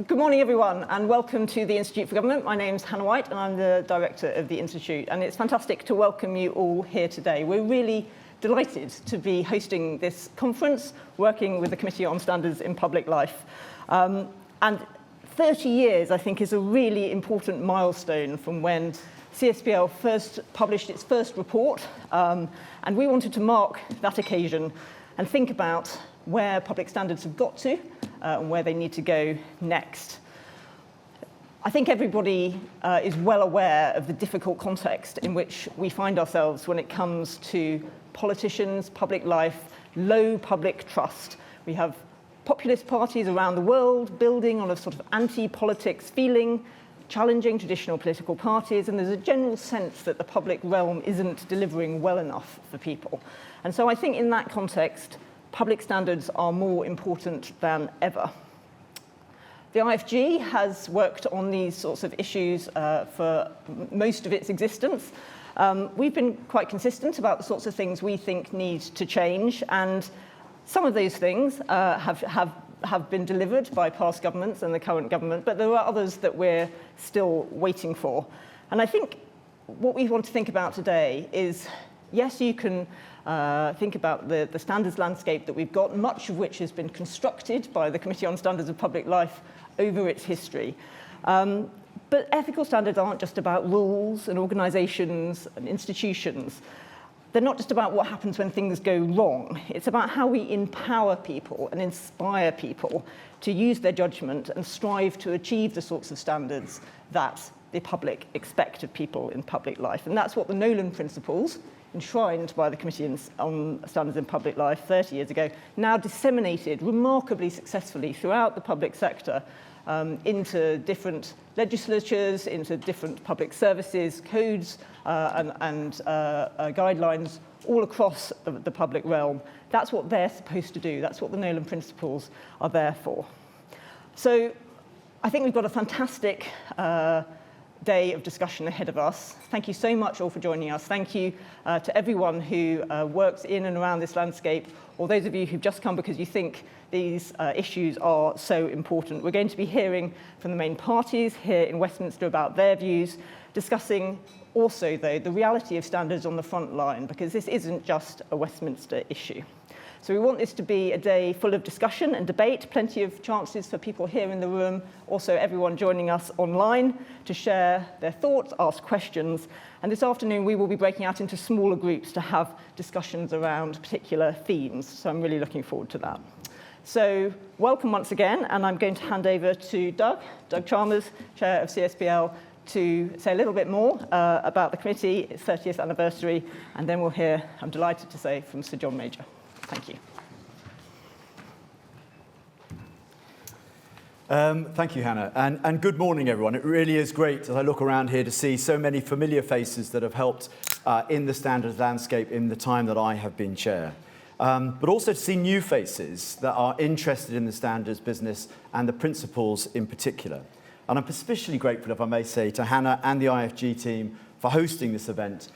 Good morning, everyone, and welcome to the Institute for Government. My name's Hannah White, and I'm the director of the Institute, and it's fantastic to welcome you all here today. We're really delighted to be hosting this conference, working with the Committee on Standards in Public Life. And 30 years, I think, is a really important milestone from when CSPL first published its first report, and we wanted to mark that occasion and think about where public standards have got to and where they need to go next. I think everybody is well aware of the difficult context in which we find ourselves when it comes to politicians, public life, low public trust. We have populist parties around the world building on a sort of anti-politics feeling, challenging traditional political parties, and there's a general sense that the public realm isn't delivering well enough for people. And so I think in that context, public standards are more important than ever. The IFG has worked on these sorts of issues for most of its existence. We've been quite consistent about the sorts of things we think need to change, and some of those things have been delivered by past governments and the current government, but there are others that we're still waiting for. And I think what we want to think about today is, yes, you can think about the standards landscape that we've got, much of which has been constructed by the Committee on Standards of Public Life over its history. But ethical standards aren't just about rules and organisations and institutions. They're not just about what happens when things go wrong. It's about how we empower people and inspire people to use their judgment and strive to achieve the sorts of standards that the public expect of people in public life. And that's what the Nolan Principles, enshrined by the Committee on Standards in Public Life 30 years ago, now disseminated remarkably successfully throughout the public sector into different legislatures, into different public services, codes and guidelines all across the public realm. That's what they're supposed to do. That's what the Nolan Principles are there for. So I think we've got a fantastic day of discussion ahead of us. Thank you so much all for joining us. Thank you to everyone who works in and around this landscape, or those of you who've just come because you think these issues are so important. We're going to be hearing from the main parties here in Westminster about their views, discussing also, though, the reality of standards on the front line, because this isn't just a Westminster issue. So we want this to be a day full of discussion and debate, plenty of chances for people here in the room, also everyone joining us online, to share their thoughts, ask questions. And this afternoon we will be breaking out into smaller groups to have discussions around particular themes. So I'm really looking forward to that. So welcome once again, and I'm going to hand over to Doug Chalmers, Chair of CSPL, to say a little bit more about the committee, its 30th anniversary, and then we'll hear, I'm delighted to say, from Sir John Major. Thank you. Thank you, Hannah, and good morning, everyone. It really is great as I look around here to see so many familiar faces that have helped in the standards landscape in the time that I have been chair. But also to see new faces that are interested in the standards business and the principles in particular. And I'm especially grateful, if I may say, to Hannah and the IFG team for hosting this event,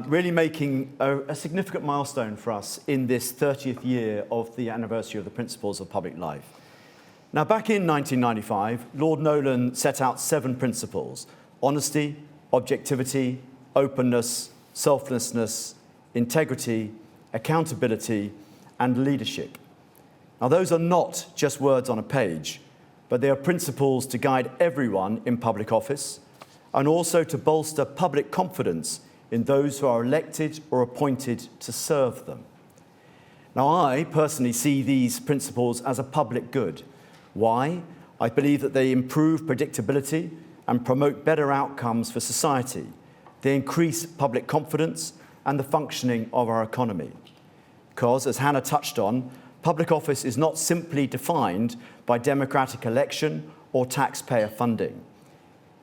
really making a significant milestone for us in this 30th year of the anniversary of the Principles of Public Life. Now, back in 1995, Lord Nolan set out 7 principles: honesty, objectivity, openness, selflessness, integrity, accountability, and leadership. Now, those are not just words on a page, but they are principles to guide everyone in public office and also to bolster public confidence in those who are elected or appointed to serve them. Now, I personally see these principles as a public good. Why? I believe that they improve predictability and promote better outcomes for society. They increase public confidence and the functioning of our economy. Because, as Hannah touched on, public office is not simply defined by democratic election or taxpayer funding.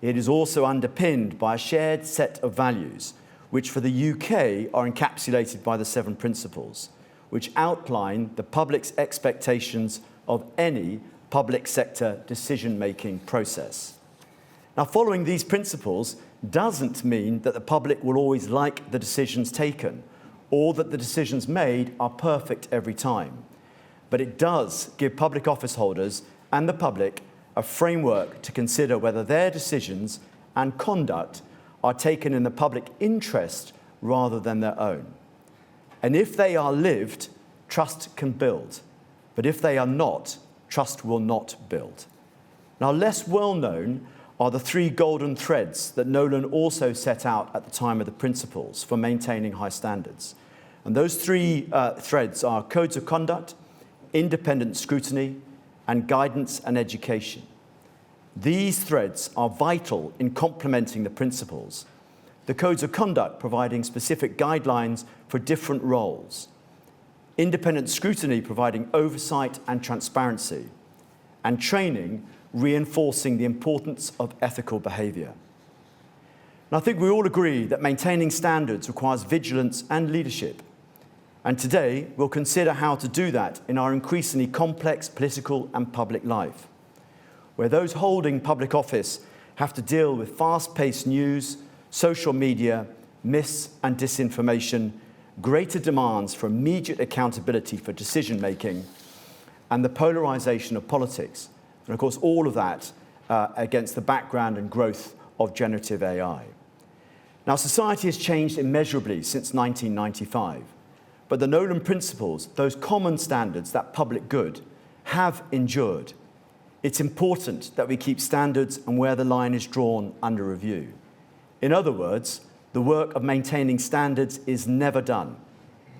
It is also underpinned by a shared set of values, which for the UK are encapsulated by the 7 principles, which outline the public's expectations of any public sector decision-making process. Now, following these principles doesn't mean that the public will always like the decisions taken or that the decisions made are perfect every time. But it does give public office holders and the public a framework to consider whether their decisions and conduct are taken in the public interest rather than their own. And if they are lived, trust can build. But if they are not, trust will not build. Now, less well known are the 3 golden threads that Nolan also set out at the time of the principles for maintaining high standards. And those 3 threads are codes of conduct, independent scrutiny, and guidance and education. These threads are vital in complementing the principles. The codes of conduct providing specific guidelines for different roles. Independent scrutiny providing oversight and transparency. And training reinforcing the importance of ethical behaviour. And I think we all agree that maintaining standards requires vigilance and leadership. And today, we'll consider how to do that in our increasingly complex political and public life, where those holding public office have to deal with fast-paced news, social media, myths and disinformation, greater demands for immediate accountability for decision-making, and the polarisation of politics. And of course, all of that against the background and growth of generative AI. Now, society has changed immeasurably since 1995, but the Nolan Principles, those common standards, that public good, have endured. It's important that we keep standards and where the line is drawn under review. In other words, the work of maintaining standards is never done.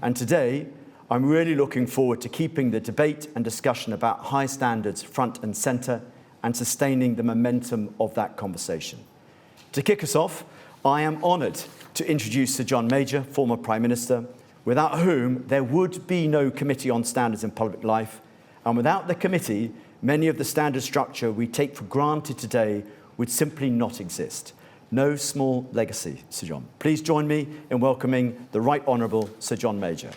And today, I'm really looking forward to keeping the debate and discussion about high standards front and centre and sustaining the momentum of that conversation. To kick us off, I am honoured to introduce Sir John Major, former Prime Minister, without whom there would be no Committee on Standards in Public Life, and without the committee, many of the standard structure we take for granted today would simply not exist. No small legacy, Sir John. Please join me in welcoming the Right Honourable Sir John Major.